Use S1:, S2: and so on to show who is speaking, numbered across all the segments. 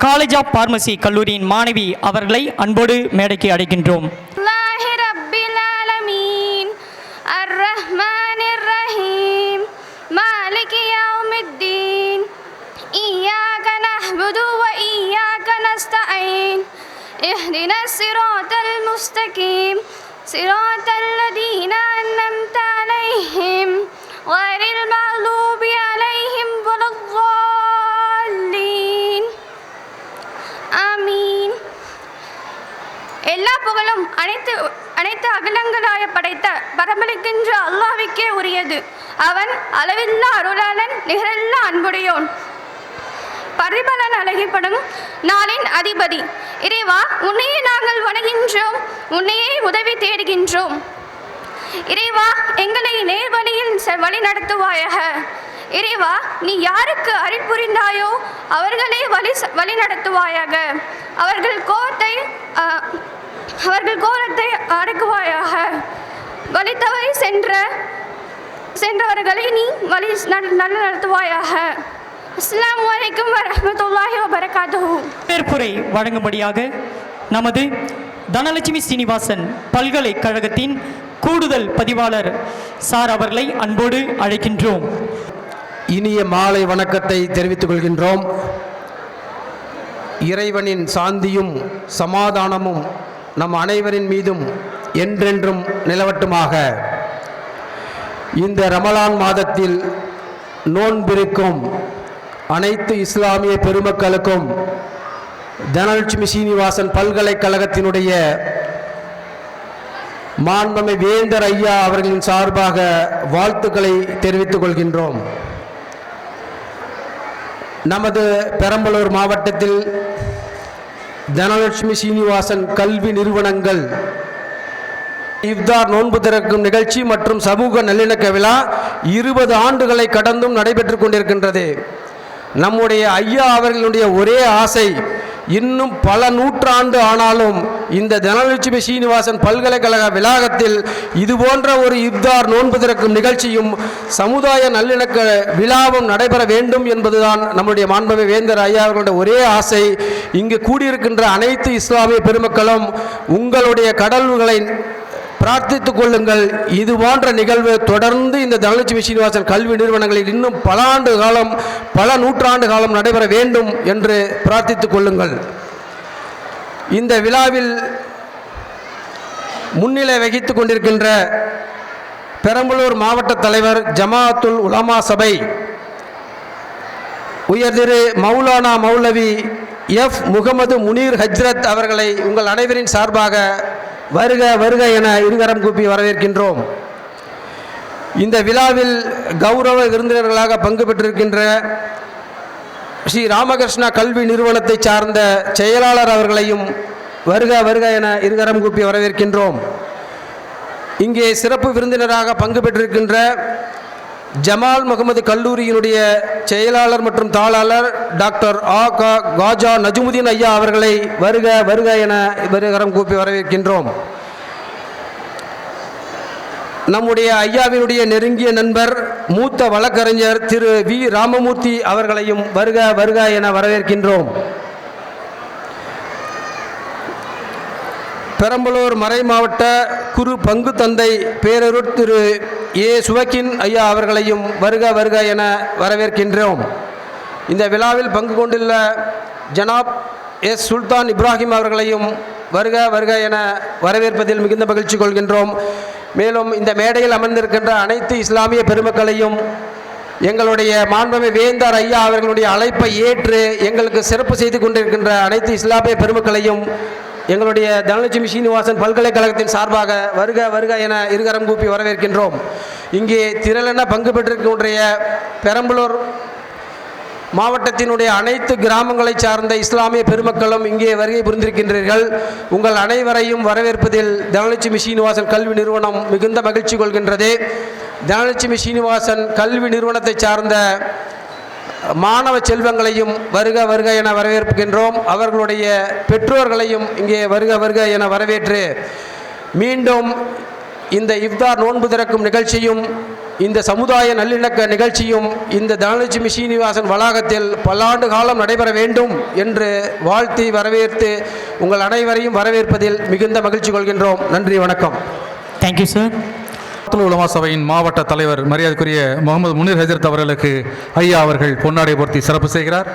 S1: College of pharmacy கல்லூரியின் மாணவி அவர்களை அன்போடு மேடைக்கு அழைக்கின்றோம்.
S2: اهدنا الصراط المستقيم صراط الذين أنعمت عليهم غير المغضوب عليهم ولا الضالين ஆமீன். எல்லா புகழும் அனைத்து அகிலங்களாய படைத்த பரமளிக்கின்ற அல்லாஹ்வுக்கே உரியது. அவன் அளவில்லா அருளாளன், நிகரில்லா அன்புடையோன், பரிபலன் அழகிப்படும் நாளின் அதிபதி. இறைவா, உன்னையே நாங்கள் வணங்குகின்றோம், உன்னையே உதவி தேடுகின்றோம். இறைவா, எங்களை நேர்வழியில் வழி நடத்துவாயாக. இறைவா, நீ யாருக்கு அருள் புரிந்தாயோ அவர்களே வழி நடத்துவாயாக. அவர்கள் கோலத்தை அடக்குவாயாக. வழி தவறி சென்றவர்களை நீ வழி நடத்துவாயாக. அஸ்ஸலாமு அலைக்கும் வரஹ்மத்துல்லாஹி வபரகாத்துஹு.
S1: பேர்புரை வழங்கும்படியாக நமது தனலட்சுமி சீனிவாசன் பல்கலைக்கழகத்தின் கூடுதல் பதிவாளர் சார் அவர்களை அன்போடு அழைக்கின்றோம்.
S3: இனிய மாலை வணக்கத்தை தெரிவித்துக் கொள்கின்றோம். இறைவனின் சாந்தியும் சமாதானமும் நம் அனைவரின் மீதும் என்றென்றும் நிலவட்டுமாக. இந்த ரமலான் மாதத்தில் நோன்பிருக்கும் அனைத்து இஸ்லாமிய பெருமக்களுக்கும் தனலட்சுமி சீனிவாசன் பல்கலைக்கழகத்தினுடைய மாண்புமிகு வேந்தர் ஐயா அவர்களின் சார்பாக வாழ்த்துக்களை தெரிவித்துக் கொள்கின்றோம். நமது பெரம்பலூர் மாவட்டத்தில் தனலட்சுமி சீனிவாசன் கல்வி நிறுவனங்கள் இஃப்தார் நோன்பு திறக்கும் நிகழ்ச்சி மற்றும் சமூக நல்லிணக்க விழா 20 ஆண்டுகளை கடந்தும் நடைபெற்று கொண்டிருக்கின்றது. நம்முடைய ஐயா அவர்களுடைய ஒரே ஆசை, இன்னும் பல நூற்றாண்டு ஆனாலும் இந்த தனலட்சுமி சீனிவாசன் பல்கலைக்கழக வளாகத்தில் இதுபோன்ற ஒரு இஃப்தார் நோன்பு திறக்கும் நிகழ்ச்சியும் சமுதாய நல்லிணக்க விழாவும் நடைபெற வேண்டும் என்பதுதான் நம்முடைய மாண்புமிகு வேந்தர் ஐயா அவர்களுடைய ஒரே ஆசை. இங்கு கூடியிருக்கின்ற அனைத்து இஸ்லாமிய பெருமக்களும் உங்களுடைய கடவுள்களை பிரார்த்தித்துக் கொள்ளுங்கள். இது போன்ற நிகழ்வு தொடர்ந்து இந்த தனலட்சுமி சீனிவாசன் கல்வி நிறுவனங்களில் இன்னும் பல நூற்றாண்டு காலம் நடைபெற வேண்டும் என்று பிரார்த்தித்துக் கொள்ளுங்கள். இந்த விழாவில் முன்னிலை வகித்துக் கொண்டிருக்கின்ற பெரம்பலூர் மாவட்ட தலைவர் ஜமாஅத்துல் உலமா சபை உயர் திரு மௌலானா மௌலவி எஃப் முகமது முனீர் ஹஜ்ரத் அவர்களை உங்கள் அனைவரின் சார்பாக வருக வருக என இருகரம் கூப்பி வரவேற்கின்றோம். இந்த விழாவில் கௌரவ விருந்தினர்களாக பங்கு பெற்றிருக்கின்ற ஸ்ரீ ராமகிருஷ்ணா கல்வி நிறுவனத்தை சார்ந்த செயலாளர் அவர்களையும் வருக வருக என இருகரம் கூப்பி வரவேற்கின்றோம். இங்கே சிறப்பு விருந்தினராக பங்கு பெற்றிருக்கின்ற ஜமால் முகமது கல்லூரியினுடைய செயலாளர் மற்றும் தாளாளர் டாக்டர் காஜா நஜ்முதீன் ஐயா அவர்களை வருக வருக என இருகரம் கூப்பி வரவேற்கின்றோம். நம்முடைய ஐயாவினுடைய நெருங்கிய நண்பர் மூத்த வழக்கறிஞர் திரு வி ராமமூர்த்தி அவர்களையும் வருக வருக என வரவேற்கின்றோம். பெரம்பலூர் மறை மாவட்ட குரு பங்கு தந்தை பேரருட் திரு ஏ சுவக்கின் ஐயா அவர்களையும் வருக வருக என வரவேற்கின்றோம். இந்த விழாவில் பங்கு கொண்டுள்ள ஜனாப் எஸ் சுல்தான் இப்ராஹிம் அவர்களையும் வருக வருக என வரவேற்பதில் மிகுந்த மகிழ்ச்சி கொள்கின்றோம். மேலும் இந்த மேடையில் அமர்ந்திருக்கின்ற அனைத்து இஸ்லாமிய பெருமக்களையும் எங்களுடைய மாண்புமிகு வேந்தர் ஐயா அவர்களுடைய அழைப்பை ஏற்று எங்களுக்கு சிறப்பு செய்து கொண்டிருக்கின்ற அனைத்து இஸ்லாமிய பெருமக்களையும் எங்களுடைய தனலட்சுமி சீனிவாசன் பல்கலைக்கழகத்தின் சார்பாக வருக வருக என இருகரம் கூப்பி வரவேற்கின்றோம். இங்கே திரளென பங்கு பெற்றிருக்கின்ற பெரம்பலூர் மாவட்டத்தினுடைய அனைத்து கிராமங்களை சார்ந்த இஸ்லாமிய பெருமக்களும் இங்கே வருகை புரிந்திருக்கின்றீர்கள். உங்கள் அனைவரையும் வரவேற்பதில் தனலட்சுமி சீனிவாசன் கல்வி நிறுவனம் மிகுந்த மகிழ்ச்சி கொள்கின்றது. தனலட்சுமி சீனிவாசன் கல்வி நிறுவனத்தை சார்ந்த மாணவ செல்வங்களையும் வருக வருக என வரவேற்கின்றோம். அவர்களுடைய பெற்றோர்களையும் இங்கே வருக வருக என வரவேற்று மீண்டும் இந்த இஃப்தார் நோன்பு திறக்கும் நிகழ்ச்சியும் இந்த சமுதாய நல்லிணக்க நிகழ்ச்சியும் இந்த தனலட்சுமி சீனிவாசன் வளாகத்தில் பல்லாண்டு காலம் நடைபெற வேண்டும் என்று வாழ்த்தி வரவேற்று உங்கள் அனைவரையும் வரவேற்பதில் மிகுந்த மகிழ்ச்சி கொள்கின்றோம். நன்றி, வணக்கம்.
S1: Thank you sir.
S4: உலமா சபையின் மாவட்ட தலைவர் மரியாதைக்குரிய முகமது முனீர் ஹஜரத் அவர்களுக்கு ஐயா அவர்கள் பொன்னாடை போர்த்தி சிறப்பு செய்கிறார்.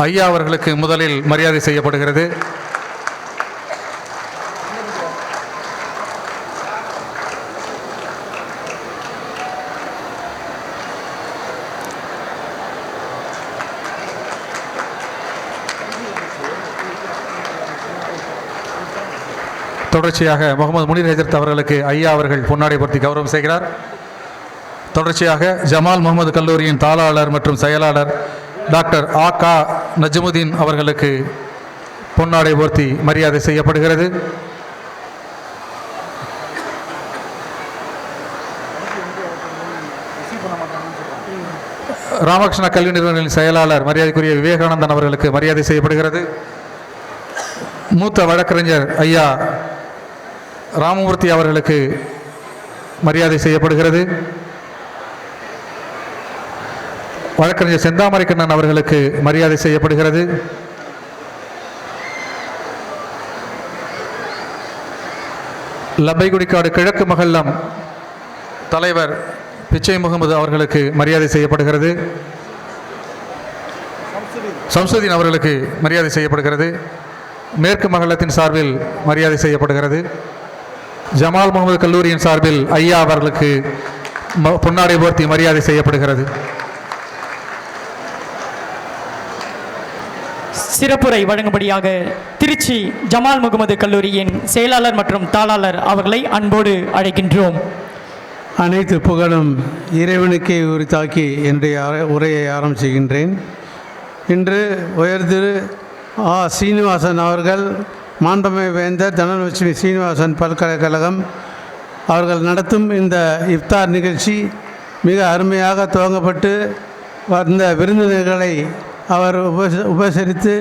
S4: ஐயா அவர்களுக்கு முதலில் மரியாதை செய்யப்படுகிறது. தொடர்ச்சியாக முகமது முனீர் ஹஜரத் அவர்களுக்கு ஐயா அவர்கள் பொன்னாடை போர்த்தி கௌரவம் செய்கிறார். தொடர்ச்சியாக ஜமால் முகமது கல்லூரியின் தாளாளர் மற்றும் செயலாளர் டாக்டர் ஆ.க. நஜ்முதீன் அவர்களுக்கு பொன்னாடை போர்த்தி மரியாதை செய்யப்படுகிறது. ராமகிருஷ்ண கல்வி நிறுவனங்களின் செயலாளர் மரியாதைக்குரிய விவேகானந்தன் அவர்களுக்கு மரியாதை செய்யப்படுகிறது. மூத்த வழக்கறிஞர் ஐயா ராமமூர்த்தி அவர்களுக்கு மரியாதை செய்யப்படுகிறது. வழக்கறிஞர் செந்தாமரை கண்ணன் அவர்களுக்கு மரியாதை செய்யப்படுகிறது. லப்பைகுடிக்காடு கிழக்கு மகல்லம் தலைவர் பிச்சை முகமது அவர்களுக்கு மரியாதை செய்யப்படுகிறது. சம்சுதீன் அவர்களுக்கு மரியாதை செய்யப்படுகிறது. மேற்கு மகல்லத்தின் சார்பில் மரியாதை செய்யப்படுகிறது. ஜமால் முகமது கல்லூரியின் சார்பில் ஐயா அவர்களுக்கு பொன்னாடை போர்த்தி மரியாதை செய்யப்படுகிறது.
S1: சிறப்புரை வழங்கும்படியாக திருச்சி ஜமால் முகமது கல்லூரியின் செயலாளர் மற்றும் தாளாளர் அவர்களை அன்போடு அழைக்கின்றோம்.
S5: அனைத்து புகழும் இறைவனுக்கே உரித்தாக்கி என்னுடைய உரையை ஆரம்பிச்சுகின்றேன். இன்று உயர்திரு ஆ. சீனிவாசன் அவர்கள் மாண்புமிகு வேந்தர் தனலட்சுமி சீனிவாசன் பல்கலைக்கழகம் அவர்கள் நடத்தும் இந்த இஃப்தார் நிகழ்ச்சி மிக அருமையாக துவங்கப்பட்டு வந்த விருந்தினர்களை அவர் உபசரித்து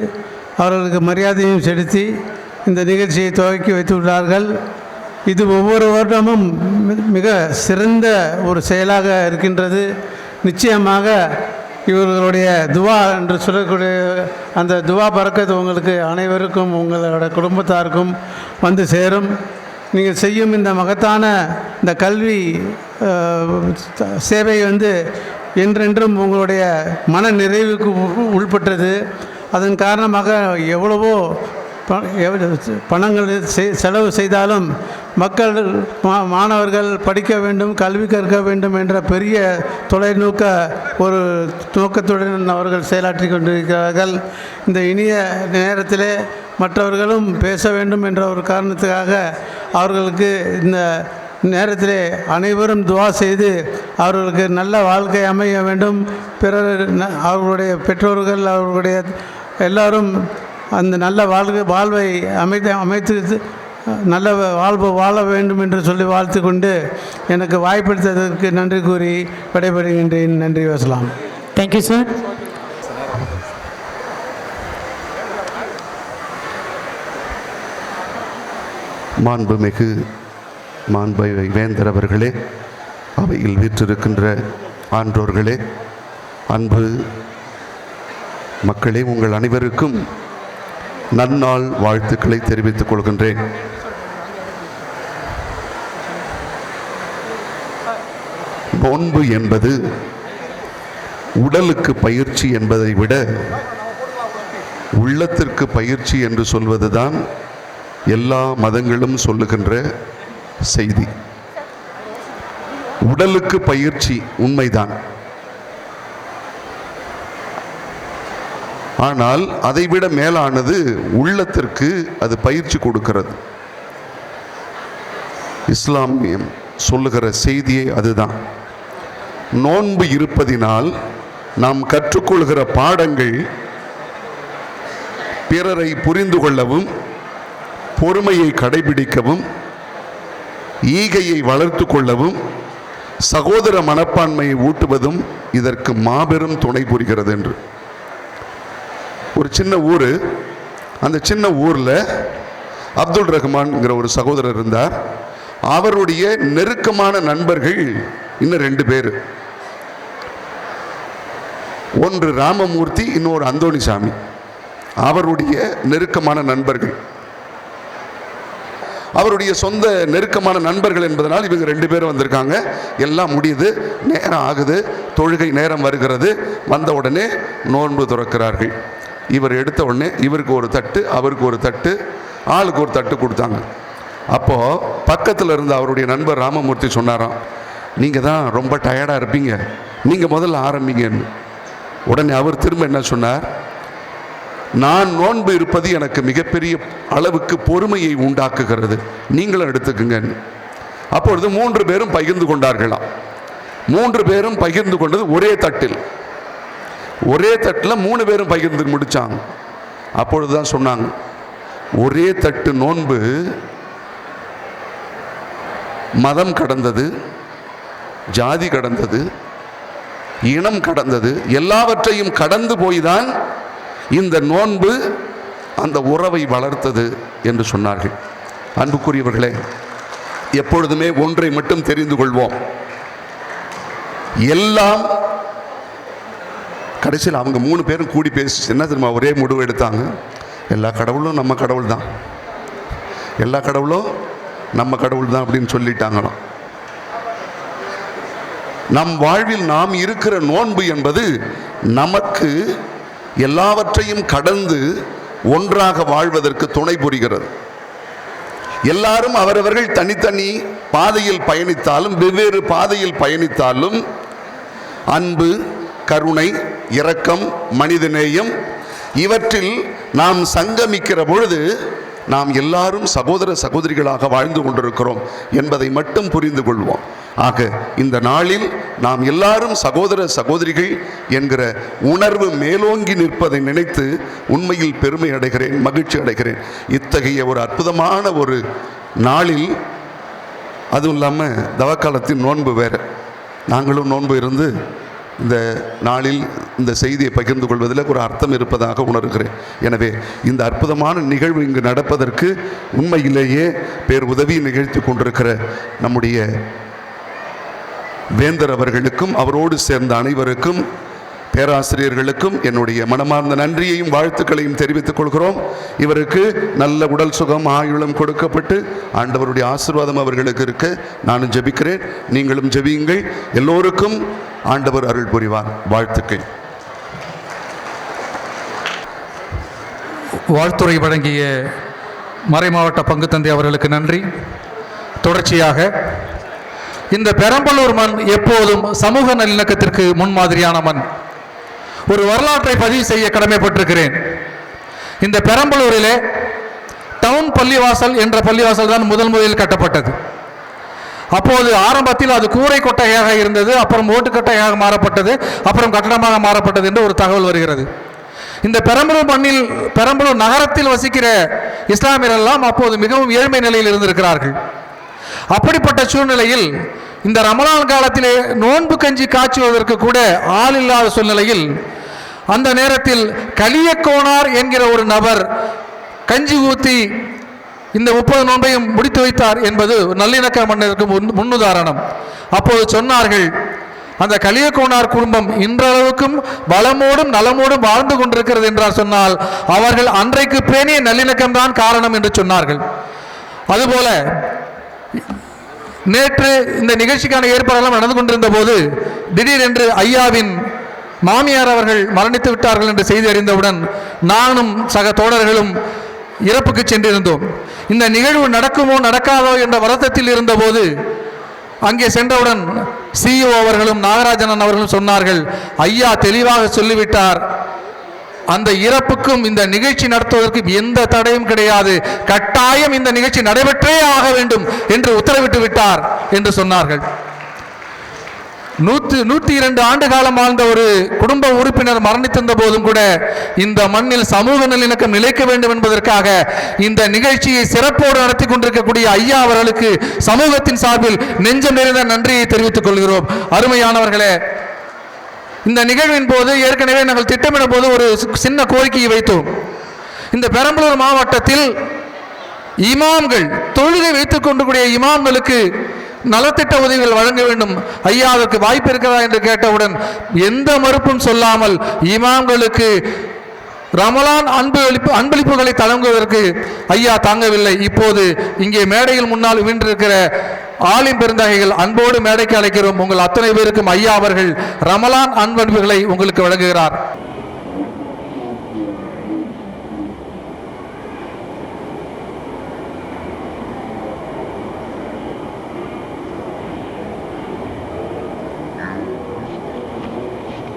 S5: அவர்களுக்கு மரியாதையும் செலுத்தி இந்த நிகழ்ச்சியை துவக்கி வைத்துள்ளார்கள். இது ஒவ்வொரு வருடமும் மிக சிறந்த ஒரு செயலாக இருக்கின்றது. நிச்சயமாக இவர்களுடைய துவா என்று சொல்லக்கூடிய அந்த துவா பறக்கத்து உங்களுக்கு அனைவருக்கும் உங்களோட குடும்பத்தாருக்கும் வந்து சேரும். நீங்கள் செய்யும் இந்த மகத்தான இந்த கல்வி சேவை என்றென்றும் உங்களுடைய மன நிறைவுக்கு உள்பட்டது. அதன் காரணமாக எவ்வளவோ பணங்கள் செலவு செய்தாலும் மக்கள் மாணவர்கள் படிக்க வேண்டும், கல்வி கற்க வேண்டும் என்ற பெரிய தொலைநோக்க ஒரு நோக்கத்துடன் அவர்கள் செயலாற்றி கொண்டிருக்கிறார்கள். இந்த இனிய நேரத்திலே மற்றவர்களும் பேச வேண்டும் என்ற ஒரு காரணத்துக்காக அவர்களுக்கு இந்த நேரத்திலே அனைவரும் துவா செய்து அவர்களுக்கு நல்ல வாழ்க்கை அமைய வேண்டும். பிறர் அவர்களுடைய பெற்றோர்கள் அவர்களுடைய எல்லாரும் அந்த நல்ல வாழ்வை அமைத்து நல்ல வாழ்வு வாழ வேண்டும் என்று சொல்லி வாழ்த்து கொண்டு எனக்கு வாய்ப்பளித்ததற்கு நன்றி கூறி விடைபெறுகின்றேன். நன்றி, வசலாம்.
S1: Thank you sir.
S6: மாண்புமிகு வேந்தர் அவர்களே, அவையில் வீற்றிருக்கின்ற ஆன்றோர்களே, அன்பு மக்களே, உங்கள் அனைவருக்கும் நன்னாள் வாழ்த்துக்களை தெரிவித்துக் கொள்கின்றேன். நோன்பு என்பது உடலுக்கு பயிற்சி என்பதை விட உள்ளத்திற்கு பயிற்சி என்று சொல்வதுதான் எல்லா மதங்களும் சொல்லுகின்ற செய்தி. உடலுக்கு பயிற்சி உண்மைதான், ஆனால் அதைவிட மேலானது உள்ளத்திற்கு அது பயிற்சி கொடுக்கிறது. இஸ்லாமியம் சொல்லுகிற செய்தியை அதுதான். நோன்பு இருப்பதினால் நாம் கற்றுக்கொள்கிற பாடங்கள் பிறரை புரிந்து கொள்ளவும், பொறுமையை கடைபிடிக்கவும், ஈகையை வளர்த்து கொள்ளவும், சகோதர மனப்பான்மையை ஊட்டுவதும் இதற்கு மாபெரும் துணை புரிகிறது என்று. ஒரு சின்ன ஊர், அந்த சின்ன ஊரில் அப்துல் ரஹ்மான்ங்கிற ஒரு சகோதரர் இருந்தார். அவருடைய நெருக்கமான நண்பர்கள் இன்னும் 2 பேர். ஒன்று ராமமூர்த்தி, இன்னொரு அந்தோணிசாமி. அவருடைய நெருக்கமான நண்பர்கள், அவருடைய சொந்த நெருக்கமான நண்பர்கள் என்பதனால் இவங்க 2 பேரும் வந்திருக்காங்க. எல்லாம் முடியுது, நேரம் ஆகுது, தொழுகை நேரம் வருகிறது. வந்த உடனே நோன்பு துறக்கிறார்கள். இவர் எடுத்த உடனே இவருக்கு ஒரு தட்டு, அவருக்கு ஒரு தட்டு, ஆளுக்கு ஒரு தட்டு கொடுத்தாங்க. அப்போது பக்கத்தில் இருந்த அவருடைய நண்பர் ராமமூர்த்தி சொன்னாராம், நீங்கள் தான் ரொம்ப டயர்டாக இருப்பீங்க, நீங்கள் முதல்ல ஆரம்பிங்கன்னு. உடனே அவர் திரும்ப என்ன சொன்னார், நான் நோன்பு இருப்பது எனக்கு மிகப்பெரிய அளவுக்கு பொறுமையை உண்டாக்குகிறது, நீங்களும் எடுத்துக்குங்கன்னு. அப்பொழுது 3 பேரும் பகிர்ந்து கொண்டார்களாம். 3 பேரும் பகிர்ந்து கொண்டது ஒரே தட்டில். ஒரே தட்டில் 3 பேரும் பகிர்ந்து முடித்தாங்க. அப்பொழுதுதான் சொன்னாங்க, ஒரே தட்டு நோன்பு மதம் கடந்தது, ஜாதி கடந்தது, இனம் கடந்தது, எல்லாவற்றையும் கடந்து போய்தான் இந்த நோன்பு அந்த உறவை வளர்த்தது என்று சொன்னார்கள். அன்புக்குரியவர்களே, எப்பொழுதுமே ஒன்றை மட்டும் தெரிந்து கொள்வோம், எல்லாம் கடைசியில் அவங்க 3 பேரும் கூடி பேசி என்ன தெரியுமா ஒரே முடிவு எடுத்தாங்க, எல்லா கடவுளும் நம்ம கடவுள் தான், எல்லா கடவுளும் நம்ம கடவுள் தான் அப்படின்னு சொல்லிட்டாங்களாம். நம் வாழ்வில் நாம் இருக்கிற நோன்பு என்பது நமக்கு எல்லாவற்றையும் கடந்து ஒன்றாக வாழ்வதற்கு துணை புரிகிறது. எல்லாரும் அவரவர்கள் தனித்தனி பாதையில் பயணித்தாலும், வெவ்வேறு பாதையில் பயணித்தாலும், அன்பு, கருணை, இரக்கம், மனிதநேயம் இவற்றில் நாம் சங்கமிக்கிற பொழுது நாம் எல்லாரும் சகோதர சகோதரிகளாக வாழ்ந்து கொண்டிருக்கிறோம் என்பதை மட்டும் புரிந்து கொள்வோம். ஆக இந்த நாளில் நாம் எல்லாரும் சகோதர சகோதரிகள் என்கிற உணர்வு மேலோங்கி நிற்பதை நினைத்து உண்மையில் பெருமை அடைகிறேன், மகிழ்ச்சி அடைகிறேன். இத்தகைய ஒரு அற்புதமான ஒரு நாளில், அதுவும் இல்லாமல் தவக்காலத்தின் நோன்பு வேறு, நாங்களும் நோன்பு இருந்து இந்த நாளில் இந்த செய்தியை பகிர்ந்து கொள்வதில் ஒரு அர்த்தம் இருப்பதாக உணர்கிறேன். எனவே இந்த அற்புதமான நிகழ்வு இங்கு நடப்பதற்கு உண்மையிலேயே பேருதவி நிகழ்த்தி கொண்டிருக்கிற நம்முடைய வேந்தர் அவர்களுக்கும் அவரோடு சேர்ந்த அனைவருக்கும், பேராசிரியர்களுக்கும் என்னுடைய மனமார்ந்த நன்றியையும் வாழ்த்துக்களையும் தெரிவித்துக் கொள்கிறோம். இவருக்கு நல்ல உடல் சுகம், ஆயுளும் கொடுக்கப்பட்டு ஆண்டவருடைய ஆசீர்வாதம் அவர்களுக்கு இருக்க நானும் ஜெபிக்கிறேன். நீங்களும் ஜெபியுங்கள். எல்லோருக்கும் ஆண்டவர் அருள் புரிவார். வாழ்த்துக்கள்.
S4: வாழ்த்துறை வழங்கிய மறைமாவட்ட பங்கு தந்தை அவர்களுக்கு நன்றி. தொடர்ச்சியாக இந்த பெரம்பலூர் மண் எப்போதும் சமூக நல்லிணக்கத்திற்கு முன்மாதிரியான மண். ஒரு வரலாற்றை பதிவு செய்ய கடமைப்பட்டிருக்கிறேன். இந்த பெரம்பலூரிலே டவுன் பள்ளிவாசல் என்ற பள்ளிவாசல் தான் முதலில் கட்டப்பட்டது. அப்போது ஆரம்பத்தில் அது கூரை கொட்டையாக இருந்தது, அப்புறம் ஓட்டுக்கட்டையாக மாறப்பட்டது, அப்புறம் கட்டடமாக மாறப்பட்டது என்று ஒரு தகவல் வருகிறது. இந்த பெரம்பலூர் மண்ணில், பெரம்பலூர் நகரத்தில் வசிக்கிற இஸ்லாமியர் எல்லாம் அப்போது மிகவும் ஏழ்மை நிலையில் இருந்திருக்கிறார்கள். அப்படிப்பட்ட சூழ்நிலையில் இந்த ரமலான் காலத்திலே நோன்பு கஞ்சி காய்ச்சுவதற்கு கூட ஆள் இல்லாத சூழ்நிலையில் அந்த நேரத்தில் கலியக்கோனார் என்கிற ஒரு நபர் கஞ்சி ஊற்றி இந்த 30 நோன்பையும் முடித்து வைத்தார் என்பது நல்லிணக்க மன்னருக்கு முன்னுதாரணம். அப்போது சொன்னார்கள், அந்த கலியக்கோனார் குடும்பம் இன்றளவுக்கும் வளமோடும் நலமோடும் வாழ்ந்து கொண்டிருக்கிறது என்றார் சொன்னால் அவர்கள் அன்றைக்கு பேணிய நல்லிணக்கம்தான் காரணம் என்று சொன்னார்கள். அதுபோல நேற்று இந்த நிகழ்ச்சிக்கான ஏற்பாடெல்லாம் நடந்து கொண்டிருந்த போது திடீரென்று ஐயாவின் மாமியார் அவர்கள் மரணித்து விட்டார்கள் என்று செய்தி அறிந்தவுடன் நானும் சக தோழர்களும் இறப்புக்கு சென்றிருந்தோம். இந்த நிகழ்வு நடக்குமோ நடக்காதோ என்ற வருத்தத்தில் இருந்தபோது அங்கே சென்றவுடன் CEO அவர்களும் நாகராஜன் அவர்களும் சொன்னார்கள், ஐயா தெளிவாக சொல்லிவிட்டார், அந்த இறப்புக்கும் இந்த நிகழ்ச்சி நடத்துவதற்கு எந்த தடையும் கிடையாது, கட்டாயம் இந்த நிகழ்ச்சி நடைபெற்றே ஆக வேண்டும் என்று உத்தரவிட்டு விட்டார் என்று சொன்னார்கள். 102 ஆண்டு காலம் வாழ்ந்த ஒரு குடும்ப உறுப்பினர் மரணித்திருந்த போதும் கூட இந்த மண்ணில் சமூக நல்லிணக்கம் நிலைக்க வேண்டும் என்பதற்காக இந்த நிகழ்ச்சியை சிறப்போடு நடத்தி கொண்டிருக்கக்கூடிய ஐயா அவர்களுக்கு சமூகத்தின் சார்பில் நெஞ்சம் நிறைந்த நன்றியை தெரிவித்துக் கொள்கிறோம். அருமையானவர்களே, இந்த நிகழ்வின் போது ஏற்கனவே நாங்கள் திட்டமிடும் போது ஒரு சின்ன கோரிக்கையை வைத்தோம். இந்த பெரம்பலூர் மாவட்டத்தில் இமாம்கள், தொழுகை வைத்துக் கொண்டிருக்கூடிய இமாம்களுக்கு நலத்திட்ட உதவிகள் வழங்க வேண்டும், ஐயா அதற்கு வாய்ப்பு இருக்கிறதா என்று கேட்டவுடன் எந்த மறுப்பும் சொல்லாமல் இமாம்களுக்கு ரமலான் அன்பளிப்புகளை தழங்குவதற்கு ஐயா தாங்கவில்லை. இப்போது இங்கே மேடையில் முன்னால் வீண்டிருக்கிற ஆலிம் பெருந்தகைகள் அன்போடு மேடைக்கு அழைக்கிறோம். உங்கள் அத்தனை பேருக்கும் ஐயா அவர்கள் ரமலான் அன்பளிப்புகளை உங்களுக்கு வழங்குகிறார்.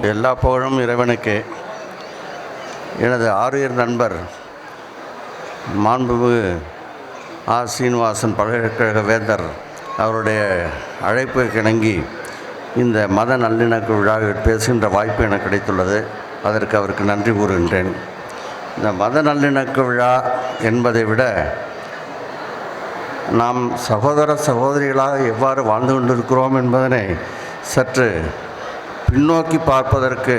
S7: எல்லா புகழும் இறைவனுக்கு. எனது ஆரியர் நண்பர் மாண்புமிகு சீனிவாசன் பல்கலைக்கழக வேந்தர் அவருடைய அழைப்புக்கு இணங்கி இந்த மத நல்லிணக்க விழாவில் பேசுகின்ற வாய்ப்பு எனக்கு கிடைத்துள்ளது. அதற்கு அவருக்கு நன்றி கூறுகின்றேன். இந்த மத நல்லிணக்க விழா என்பதை விட நாம் சகோதர சகோதரிகளாக எவ்வாறு வாழ்ந்து கொண்டிருக்கிறோம் என்பதனை சற்று பின்னோக்கி பார்ப்பதற்கு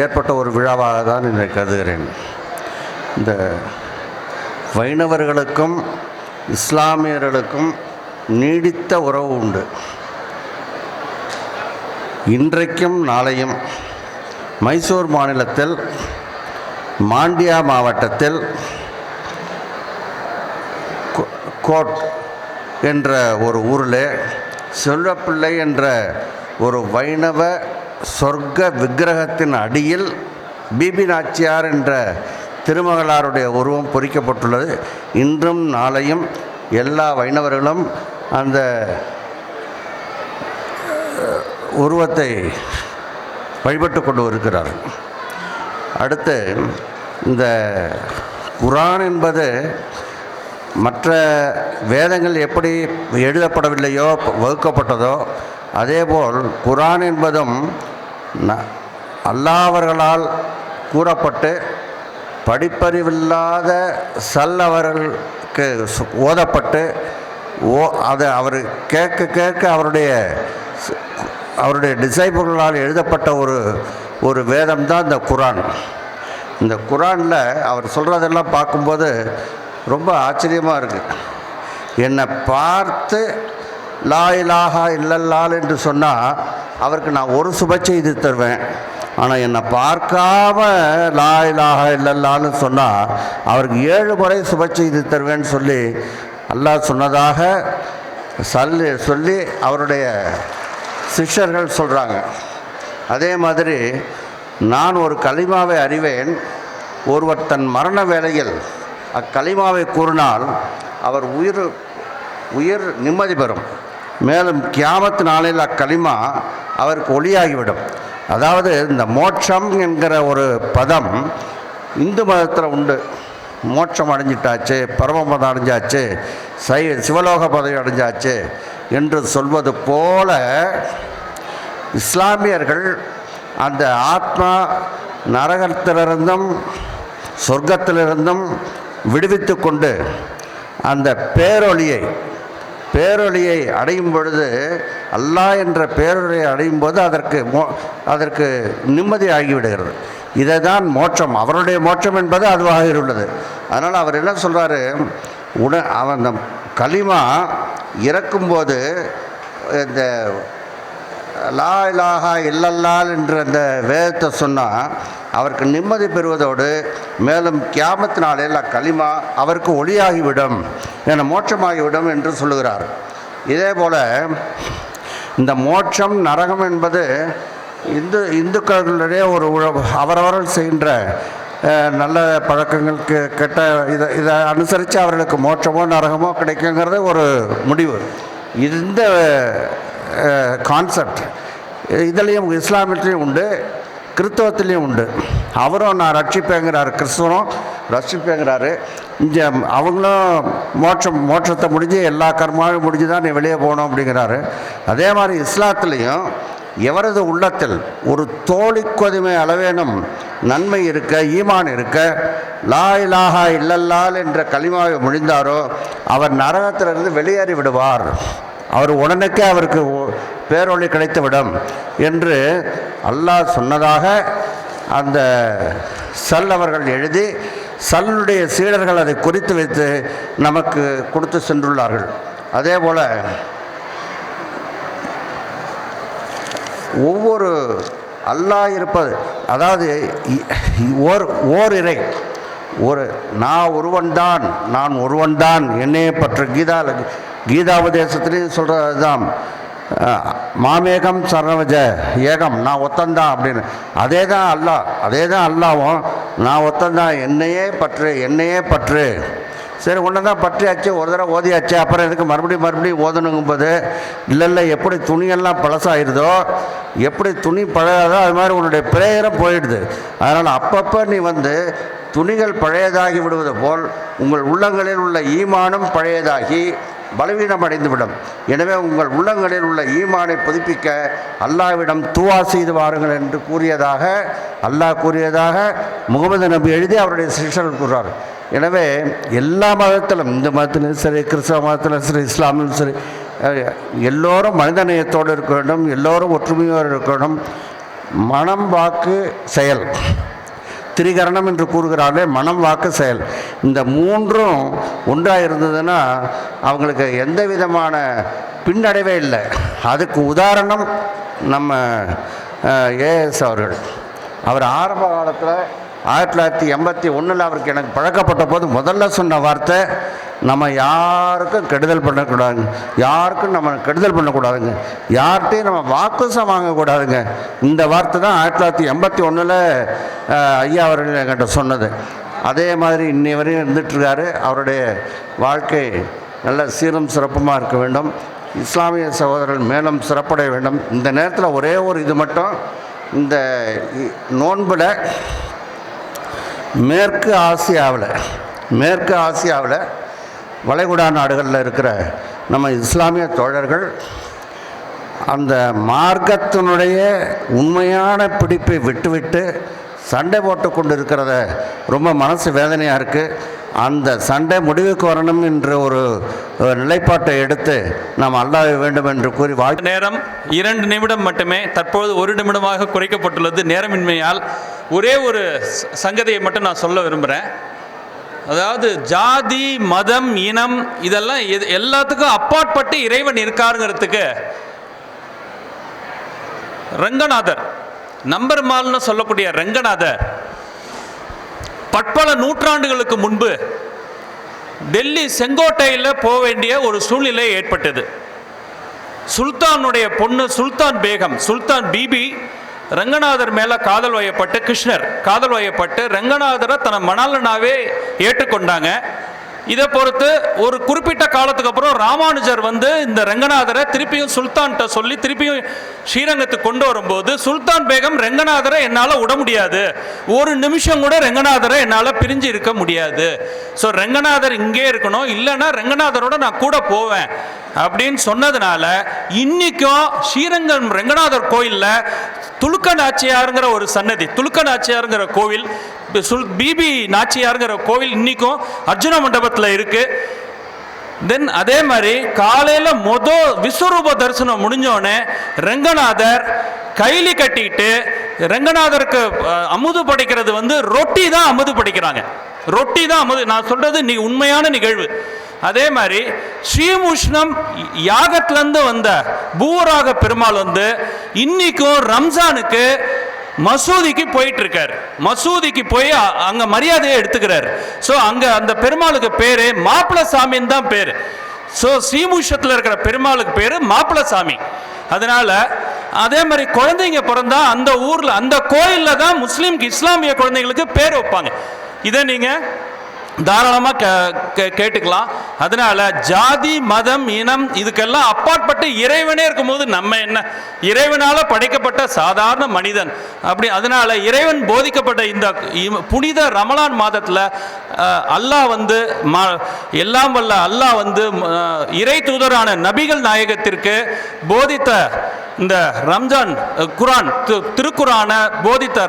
S7: ஏற்பட்ட ஒரு விழாவாக தான் இதை கருதுகிறேன். இந்த வைணவர்களுக்கும் இஸ்லாமியர்களுக்கும் நீடித்த உறவு உண்டு. இன்றைக்கும் நாளையும் மைசூர் மாநிலத்தில் மாண்டியா மாவட்டத்தில் கோட் என்ற ஒரு ஊரில் செல்வப்பிள்ளை என்ற ஒரு வைணவ சொர்க்க விக்கிரகத்தின் அடியில் பிபி நாச்சியார் என்ற திருமகளாருடைய உருவம் பொறிக்கப்பட்டுள்ளது. இன்றும் நாளையும் எல்லா வைணவர்களும் அந்த உருவத்தை வழிபட்டு கொண்டு வருகிறார்கள். அடுத்து, இந்த குர்ஆன் என்பது மற்ற வேதங்கள் எப்படி எழுதப்படவில்லையோ வகுக்கப்பட்டதோ அதேபோல் குர்ஆன் என்பதும் அல்லாஹ்வர்களால் கூறப்பட்டு படிப்பறிவில்லாத அவர்களுக்கு ஓதப்பட்டு அதை அவர் கேட்க கேட்க அவருடைய டிசைபிள்களால் எழுதப்பட்ட ஒரு வேதம் தான் இந்த குர்ஆன். இந்த குர்ஆனில் அவர் சொல்கிறதெல்லாம் பார்க்கும்போது ரொம்ப ஆச்சரியமாக இருக்குது. என்னை பார்த்து லா இலாஹா இல்லல்லாஹ் என்று சொன்னால் அவருக்கு நான் ஒரு சுப செய்தி தருவேன். ஆனால் என்னை பார்க்காம லா இலாஹா இல்லல்லாஹ்னு சொன்னால் அவருக்கு 7 முறை சுப செய்தி தருவேன்னு சொல்லி அல்லாஹ் சொன்னதாக சொல்லி அவருடைய சிஷ்யர்கள் சொல்கிறாங்க. அதே மாதிரி நான் ஒரு கலிமாவை அறிவேன். ஒருவர் தன் மரண வேளையில் அக்கலிமாவை கூறினால் அவர் உயிர் நிம்மதி பெறும். மேலும் கியாமத் நாளில் அக்கலிமா அவருக்கு ஒளியாகிவிடும். அதாவது இந்த மோட்சம் என்கிற ஒரு பதம் இந்து மதத்தில் உண்டு. மோட்சம் அடைஞ்சிட்டாச்சு, பரமபதம் அடைஞ்சாச்சு, சிவலோக பதவி அடைஞ்சாச்சு என்று சொல்வது போல இஸ்லாமியர்கள் அந்த ஆத்மா நரகத்திலிருந்தும் சொர்க்கத்திலிருந்தும் விடுவித்து கொண்டு அந்த பேரொளியை அடையும் பொழுது, அல்லாஹ் என்ற பேரொளியை அடையும் போது அதற்கு நிம்மதி ஆகிவிடுகிறது. இதை தான் மோட்சம். அவருடைய மோட்சம் என்பது அதுவாக உள்ளது. அதனால் அவர் என்ன சொல்கிறாரு, அவன் அந்த கலிமா இறக்கும்போது இந்த லா இலாஹா இல்லல்லாஹ் என்ற அந்த வேதத்தை சொன்னால் அவருக்கு நிம்மதி பெறுவதோடு மேலும் கியாமத் நாளில் அக்கலிமா அவருக்கு ஒளியாகிவிடும், என மோட்சமாகிவிடும் என்று சொல்லுகிறார். இதே போல் இந்த மோட்சம் நரகம் என்பது இந்துக்களுடைய ஒரு அவரவர்கள் செய்கின்ற நல்ல பழக்கங்களுக்கு கெட்ட இதை அனுசரித்து அவர்களுக்கு மோட்சமோ நரகமோ கிடைக்குங்கிறது ஒரு முடிவு. இந்த கான்செப்ட் இதுலேயும் இஸ்லாமியத்திலையும் உண்டு, கிறிஸ்தவத்திலையும் உண்டு. அவரும் நான் ரட்சிப்பேங்கிறாரு, கிறிஸ்தவனும் ரட்சிப்பேங்கிறாரு. இங்கே அவங்களும் மோட்சத்தை முடிஞ்சு எல்லா கர்மாவும் முடிஞ்சு தான் நீ வெளியே போகணும் அப்படிங்கிறாரு. அதே மாதிரி இஸ்லாத்துலேயும் எவரது உள்ளத்தில் ஒரு தோழி கொதுமை அளவேனும் நன்மை இருக்க, ஈமான் இருக்க, லா இலாஹா இல்லல்லால் என்ற கலிமாவை முடிந்தாரோ அவர் நரகத்திலிருந்து வெளியேறி விடுவார், அவர் உடனுக்கே அவருக்கு பேரொளி கிடைத்துவிடும் என்று அல்லாஹ் சொன்னதாக அந்த சல் அவர்கள் எழுதி சல்லுடைய சீடர்கள் அதை குறித்து வைத்து நமக்கு கொடுத்து சென்றுள்ளார்கள். அதே போல் ஒவ்வொரு அல்லாஹ் இருப்பது, அதாவது ஓர் இறை, நான் ஒருவன்தான் என்னையே பற்று. கீதாபதேசத்துலேயும் சொல்கிறது தான், மாமேகம் சரணவஜ ஏகம், நான் ஒத்தந்தான் அப்படின்னு. அதே தான் அல்லாவும் நான் ஒத்தந்தான், என்னையே பற்று. சரி, ஒன்று தான் பற்றியாச்சு, ஒரு தடவை ஓதியாச்சு, அப்புறம் எதுக்கு மறுபடியும் ஓதணுங்கும்போது இல்லை எப்படி துணியெல்லாம் பழசாயிருதோ, எப்படி துணி பழையாதோ அது மாதிரி உன்னுடைய பிரேயரும் போயிடுது. அதனால் அப்பப்போ நீ துணிகள் பழையதாகி விடுவது போல் உங்கள் உள்ளங்களில் உள்ள ஈமானும் பழையதாகி பலவீனம் அடைந்துவிடும். எனவே உங்கள் உள்ளங்களில் உள்ள ஈமானை புதுப்பிக்க அல்லாஹ்விடம் துவா செய்து வாருங்கள் என்று அல்லாஹ் கூறியதாக முகமது நபி எழுதி அவருடைய சிஷ்யர்கள் கூறுறார். எனவே எல்லா மதத்திலும், இந்து மதத்திலும் சரி, கிறிஸ்தவ மதத்திலும் சரி, இஸ்லாமிலும் சரி, எல்லோரும் மனிதநேயத்தோடு இருக்க வேண்டும், எல்லோரும் ஒற்றுமையோடு இருக்க வேண்டும். மனம், வாக்கு, செயல், திரிகரணம் என்று கூறுகிறார்களே, மனம், வாக்கு, செயல், இந்த மூன்றும் ஒன்றாக இருந்ததுன்னா அவங்களுக்கு எந்த விதமான பின்னடைவே இல்லை. அதுக்கு உதாரணம் நம்ம ஏஎஸ் அவர்கள். அவர் ஆரம்ப காலத்தில் 1981 அவருக்கு எனக்கு பழக்கப்பட்ட போது முதல்ல சொன்ன வார்த்தை, நம்ம யாருக்கும் கெடுதல் பண்ணக்கூடாதுங்க, நம்ம கெடுதல் பண்ணக்கூடாதுங்க, யார்கிட்டையும் நம்ம வாக்குசம் வாங்கக்கூடாதுங்க. இந்த வார்த்தை தான் 1981 ஐயா அவர்கள் என்கிட்ட சொன்னது. அதே மாதிரி இன்னை வரையும் இருந்துகிட்ருக்காரு. அவருடைய வாழ்க்கை நல்ல சீரும் சிறப்புமாக இருக்க வேண்டும். இஸ்லாமிய சகோதரர்கள் மேலும் சிறப்படைய வேண்டும். இந்த நேரத்தில் ஒரே ஒரு இது மட்டும், இந்த நோன்பில் மேற்கு ஆசியாவில் வளைகுடா நாடுகளில் இருக்கிற நம்ம இஸ்லாமிய தோழர்கள் அந்த மார்க்கத்தினுடைய உண்மையான பிடிப்பை விட்டுவிட்டு சண்டை போட்டு கொண்டு இருக்கிறத ரொம்ப மனசு வேதனையாக இருக்குது. அந்த சண்டை முடிவுக்கு வரணும் என்ற ஒரு நிலைப்பாட்டை எடுத்து நாம் அல்லாஹ் வேண்டும் என்று கூறி
S8: நேரம் 2 நிமிடம் மட்டுமே, தற்போது 1 நிமிடமாக குறைக்கப்பட்டுள்ளது நேரமின்மையால். ஒரே ஒரு சங்கதியை மட்டும் நான் சொல்ல விரும்புகிறேன். அதாவது ஜாதி, மதம், இனம் இதெல்லாம் எல்லாத்துக்கும் அப்பாற்பட்டு இறைவன் இருக்காருங்கிறதுக்கு ரங்கநாதர், நம்பர் மால்னு சொல்லக்கூடிய ரங்கநாதர் பற்பல நூற்றாண்டுகளுக்கு முன்பு டெல்லி செங்கோட்டையில் போக வேண்டிய ஒரு சூழ்நிலை ஏற்பட்டது. சுல்தானுடைய பொண்ணு சுல்தான் பேகம், சுல்தான் பிபி ரங்கநாதர் மேலே காதல் வயப்பட்டு, கிருஷ்ணர் காதல் வயப்பட்டு ரங்கநாதரை தன மணாளனாவே ஏற்றுக்கொண்டாங்க. இதை பொறுத்து ஒரு குறிப்பிட்ட காலத்துக்கு அப்புறம் ராமானுஜர் இந்த ரங்கநாதரை திருப்பியும் சுல்தான்கிட்ட சொல்லி திருப்பியும் ஸ்ரீரங்கத்துக்கு கொண்டு வரும்போது, சுல்தான் பேகம் ரங்கநாதரை என்னால் விட முடியாது, ஒரு நிமிஷம் கூட ரங்கநாதரை என்னால் பிரிஞ்சு இருக்க முடியாது, ஸோ ரங்கநாதர் இங்கே இருக்கணும், இல்லைன்னா ரங்கநாதரோட நான் கூட போவேன் அப்படின்னு சொன்னதுனால இன்னைக்கும் ஸ்ரீரங்கம் ரங்கநாதர் கோயிலில் துலுக்க நாச்சியாருங்கிற ஒரு சன்னதி, துலுக்க நாச்சியாருங்கிற கோவில், பிபி நாச்சியாருங்கிற கோவில் இன்னைக்கும் அர்ஜுன மண்டபத்தில் இருக்கு. தென் அதே மாதிரி காலையில் விஸ்வரூப தரிசனம் முடிஞ்சோடனே ரங்கநாதர் கைலி கட்டிட்டு ரங்கநாதருக்கு அமுது படைக்கிறது ரொட்டி தான் அமுது படைக்கிறாங்க, ரொட்டி தான் அமுது. நான் சொல்றது நீ உண்மையான நிகழ்வு. அதே மாதிரி ஸ்ரீமுஷ்ணம் யாகத்திலேருந்து வந்த பூவராக பெருமாள் இன்னைக்கும் ரம்ஜானுக்கு மசூதிக்கு போயிட்டு இருக்காரு, மசூதிக்கு போய் அங்க மரியாதையை எடுத்துக்கிறார். ஸோ அங்க அந்த பெருமாளுக்கு பேரு மாப்பிள சாமின்னு தான் பேரு. ஸோ ஸ்ரீமுஷத்தில் இருக்கிற பெருமாளுக்கு பேரு மாப்பிள சாமி. அதனால அதே மாதிரி குழந்தைங்க பிறந்தா அந்த ஊர்ல அந்த கோயில்ல தான் முஸ்லீம்க்கு இஸ்லாமிய குழந்தைங்களுக்கு பேர் வைப்பாங்க. இதை நீங்க தாராளமாக கேட்டுக்கலாம். அதனால ஜாதி மதம் இனம் இதுக்கெல்லாம் அப்பாற்பட்டு இறைவனே இருக்கும்போது நம்ம என்ன, இறைவனால படைக்கப்பட்ட சாதாரண மனிதன் அப்படி. அதனால இறைவன் போதிக்கப்பட்ட இந்த புனித ரமலான் மாதத்தில் அல்லாஹ் வந்து எல்லாம் வல்ல அல்லாஹ் வந்து இறை தூதரான நபிகள் நாயகத்திற்கு போதித்த இந்த ரம்ஜான் குரான் திருக்குரானை போதித்த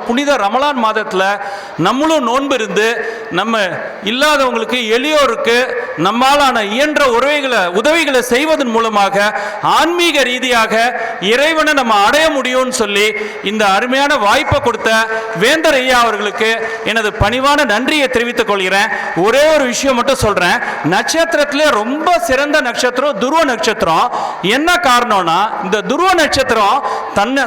S8: புனித ரமலான் மாதத்தில் நம்மளும் நோன்பு இருந்து நம்ம இல்லாதவங்களுக்கு எளியோருக்கு நம்மாலான இயன்ற உதவிகளை செய்வதன் மூலமாக ஆன்மீக ரீதியாக இறைவனை நம்ம அடைய முடியும்னு சொல்லி இந்த அருமையான வாய்ப்பை கொடுத்த வேந்தர் ஐயா அவர்களுக்கு எனது பணிவான நன்றியை தெரிவித்துக் கொள்கிறேன். ஒரே ஒரு விஷயம் மட்டும் சொல்றேன். நட்சத்திரத்திலே ரொம்ப சிறந்த நட்சத்திரம் துருவ நட்சத்திரம். என்ன காரணம்னா இந்த துருவ நட்சத்திரம் தன்னை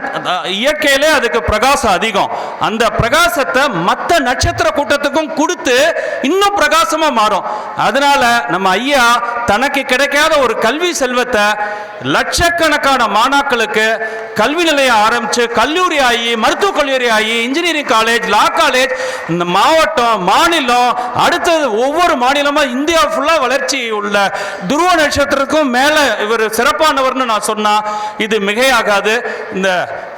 S8: இயற்கையிலே அதுக்கு பிரகாசம் அதிகம். அந்த பிரகாசத்தை மற்ற நட்சத்திர கூட்டத்துக்கும் கொடுத்து இன்னும் பிரகாசமா மாறும். அதனால நம்ம ஐயா தனக்கு கிடைக்காத ஒரு கல்வி செல்வத்தை லட்சக்கணக்கான மாணாக்களுக்கு கல்வி நிலையம் ஆரம்பிச்சு கல்லூரி ஆகி மருத்துவக் கல்லூரி ஆகி இன்ஜினியரிங் காலேஜ் லா காலேஜ் இந்த மாவட்டம் மாநிலம் அடுத்தது ஒவ்வொரு மாநிலமா இந்தியா ஃபுல்லா வளர்ச்சி உள்ள துருவ நட்சத்திரத்துக்கும் மேல இவர் சிறப்பானவர்னு நான் சொன்னா இது மிகையாகாது.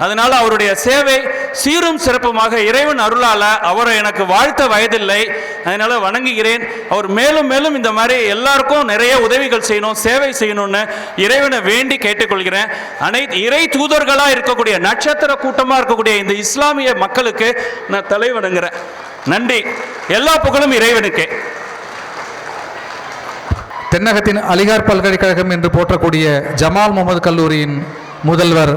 S8: அதனால அவருடைய சேவை சீரும் சிறப்புமாக இறைவன் அருளால அவரை எனக்கு வாழ்த்த வயதில்லை. அதனால வணங்குகிறேன். அவர் மேலும் மேலும் இந்த மாதிரி எல்லாருக்கும் நிறைய உதவிகள் செய்யணும் சேவை செய்யணும்னு இறைவனை வேண்டி கேட்டுக்கொள்கிறேன். அனைத்து இறை தூதர்களா இருக்கக்கூடிய நட்சத்திர கூட்டமா இருக்கக்கூடிய இந்த இஸ்லாமிய மக்களுக்கு நான் தலை வணங்குறேன். நன்றி. எல்லா புகழும் இறைவனுக்கு.
S4: தென்னகத்தின் அலிகார் பல்கலைக்கழகம் என்று போற்றக்கூடிய ஜமால் முகமது கல்லூரியின் முதல்வர்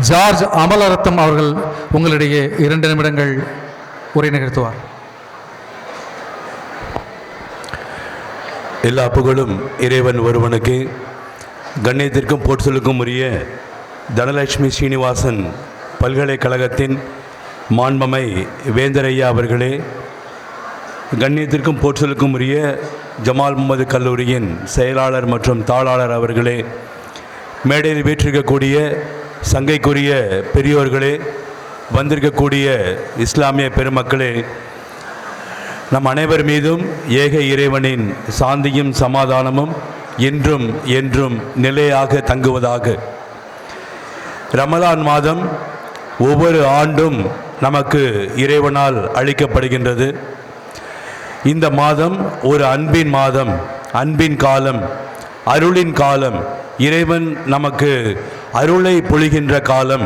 S4: ஜார்ஜ் அமலரத்தம் அவர்கள் உங்களிடையே 2 நிமிடங்கள் உரை நிகழ்த்துவார்.
S9: எல்லா புகழும் இறைவன் ஒருவனுக்கு. கண்ணியத்திற்கும் போற்றுதலுக்கும் உரிய தனலட்சுமி ஸ்ரீனிவாசன் பல்கலைக்கழகத்தின் மாண்பமை வேந்தரையா அவர்களே, கண்ணியத்திற்கும் போற்றுதலுக்கும் உரிய ஜமால் முகமது கல்லூரியின் செயலாளர் மற்றும் தாளாளர் அவர்களே, மேடையில் வீற்றிருக்கக்கூடிய சங்கைக்குரிய பெரியோர்களே, வந்திருக்கக்கூடிய இஸ்லாமிய பெருமக்களே, நம் அனைவர் மீதும் ஏக இறைவனின் சாந்தியும் சமாதானமும் என்றும் என்றும் நிலையாக தங்குவதாக. ரமலான் மாதம் ஒவ்வொரு ஆண்டும் நமக்கு இறைவனால் அளிக்கப்படுகின்றது. இந்த மாதம் ஒரு அன்பின் மாதம், அன்பின் காலம், அருளின் காலம், இறைவன் நமக்கு அருளை பொழிகின்ற காலம்,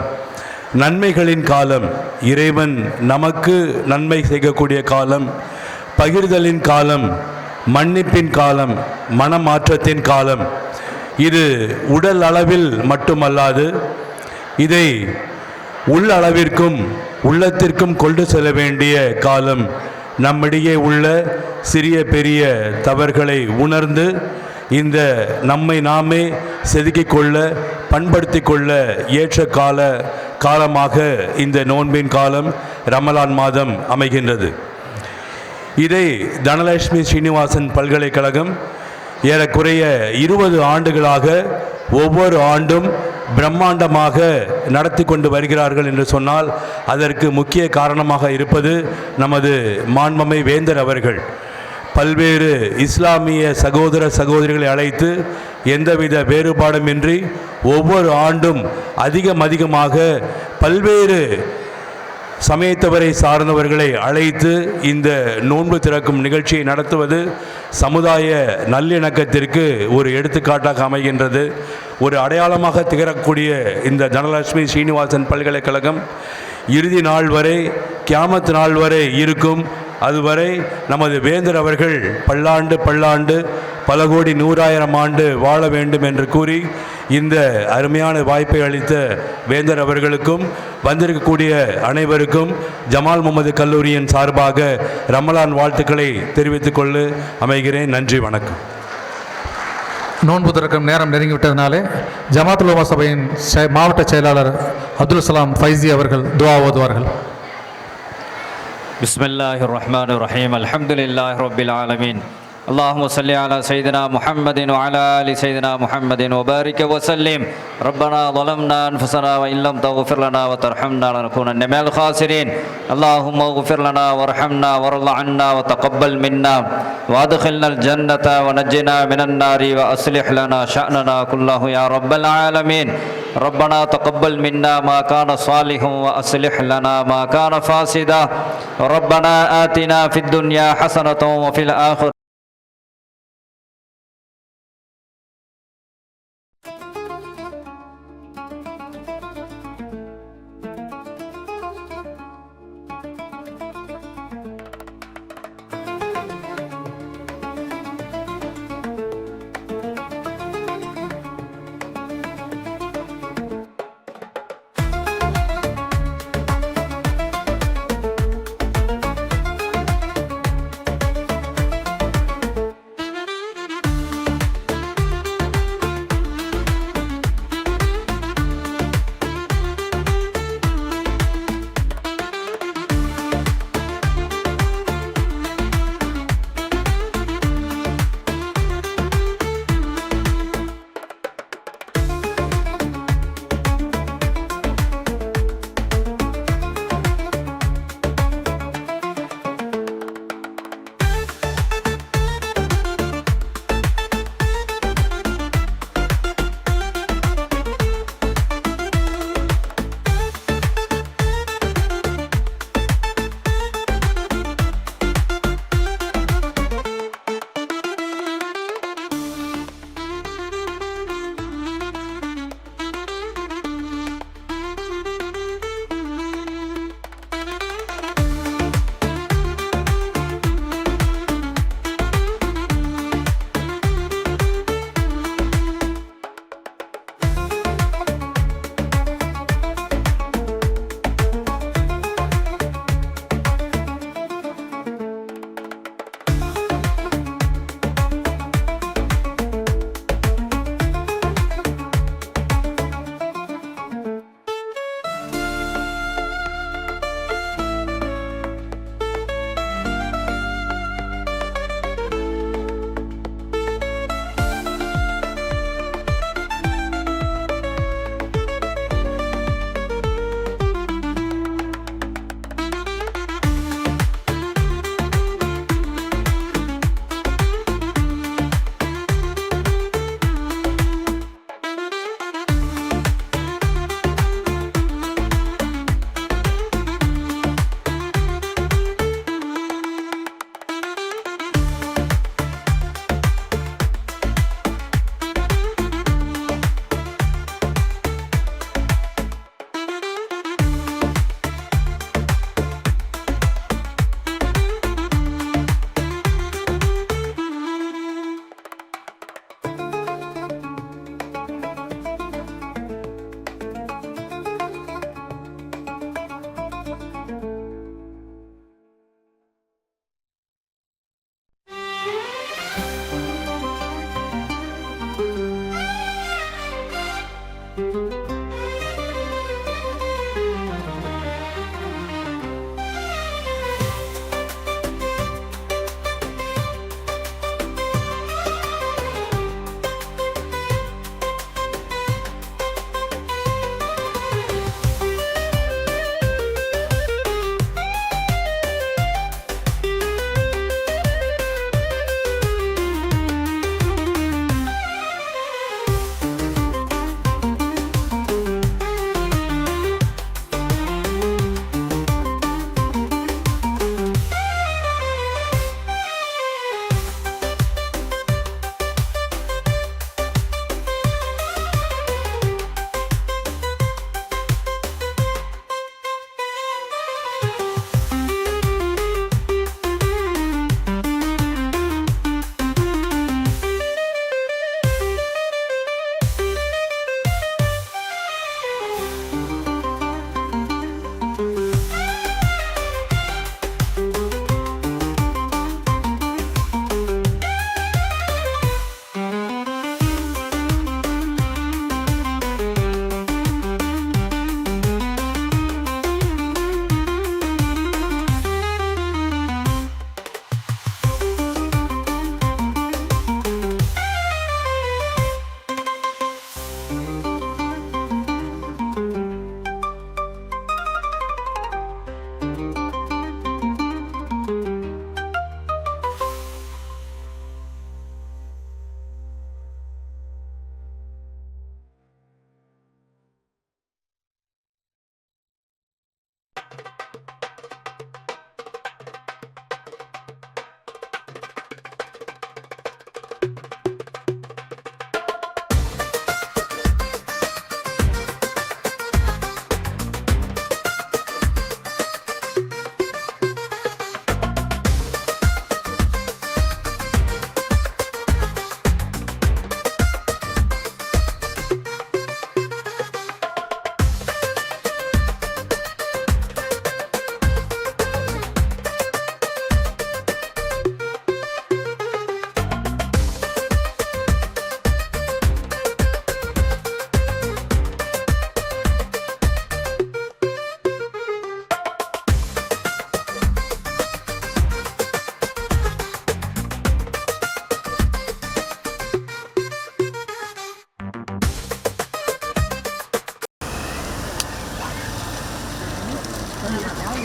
S9: நன்மைகளின் காலம், இறைவன் நமக்கு நன்மை செய்யக்கூடிய காலம், பகிர்தலின் காலம், மன்னிப்பின் காலம், மனமாற்றத்தின் காலம். இது உடல் அளவில் மட்டுமல்லாது இதை உள்ளளவிற்கும் உள்ளத்திற்கும் கொண்டு செல்ல வேண்டிய காலம். நம்மிடையே உள்ள சிறிய பெரிய தவறுகளை உணர்ந்து இந்த நம்மை நாமே செதுக்கிக் கொள்ள பண்படுத்தி கொள்ள ஏற்ற காலமாக இந்த நோன்பின் காலம் ரமலான் மாதம் அமைகின்றது. இதை தனலட்சுமி ஸ்ரீனிவாசன் பல்கலைக்கழகம் ஏறக்குறைய 20 ஆண்டுகளாக ஒவ்வொரு ஆண்டும் பிரம்மாண்டமாக நடத்தி கொண்டு வருகிறார்கள் என்று சொன்னால் அதற்கு முக்கிய காரணமாக இருப்பது நமது மாண்பமை வேந்தர் அவர்கள். பல்வேறு இஸ்லாமிய சகோதர சகோதரிகளை அழைத்து எந்தவித வேறுபாடுமின்றி ஒவ்வொரு ஆண்டும் அதிகமாக பல்வேறு சமயத்தவரை சார்ந்தவர்களை அழைத்து இந்த நோன்பு திறக்கும் நிகழ்ச்சியை நடத்துவது சமுதாய நல்லிணக்கத்திற்கு ஒரு எடுத்துக்காட்டாக அமைகின்றது. ஒரு அடையாளமாக திகழக்கூடிய இந்த தனலட்சுமி ஸ்ரீனிவாசன் பல்கலைக்கழகம் இறுதி நாள் வரை, கியாமத் நாள் வரை இருக்கும். அதுவரை நமது வேந்தர் அவர்கள் பல்லாண்டு பல கோடி 100,000 ஆண்டு வாழ வேண்டும் என்று கூறி இந்த அருமையான வாய்ப்பை அளித்த வேந்தர் அவர்களுக்கும் வந்திருக்கக்கூடிய அனைவருக்கும் ஜமால் முகமது கல்லூரியின் சார்பாக ரமலான் வாழ்த்துக்களை தெரிவித்துக் கொள்ள அமைகிறேன். நன்றி, வணக்கம்.
S4: நோன்பு திறக்கும் நேரம் நெருங்கிவிட்டதினாலே ஜமாத்துல் உலமா சபையின் மாவட்ட செயலாளர் அப்துல் சலாம் ஃபைசி அவர்கள் துஆ ஓதுவார்கள்.
S10: பிஸ்மில்லாஹிர் ரஹ்மானிர் ரஹீம். அல்ஹம்துலில்லாஹி ரப்பில் ஆலமீன். اللهم صل على سيدنا محمد وعلى آل سيدنا محمد وبارك وسلم. ربنا ظلمنا أنفسنا وإن لم تغفر لنا وترحمنا لنكونن من الخاسرين. اللهم اغفر لنا وارحمنا وارض عنا وتقبل منا وادخلنا الجنة ونجنا من النار وأصلح لنا شأننا كله يا رب العالمين. ربنا تقبل منا ما كان صالحا وأصلح لنا ما كان فاسدا. ربنا آتنا في الدنيا حسنة وفي الآخرة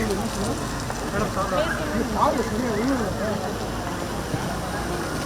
S5: மேடம்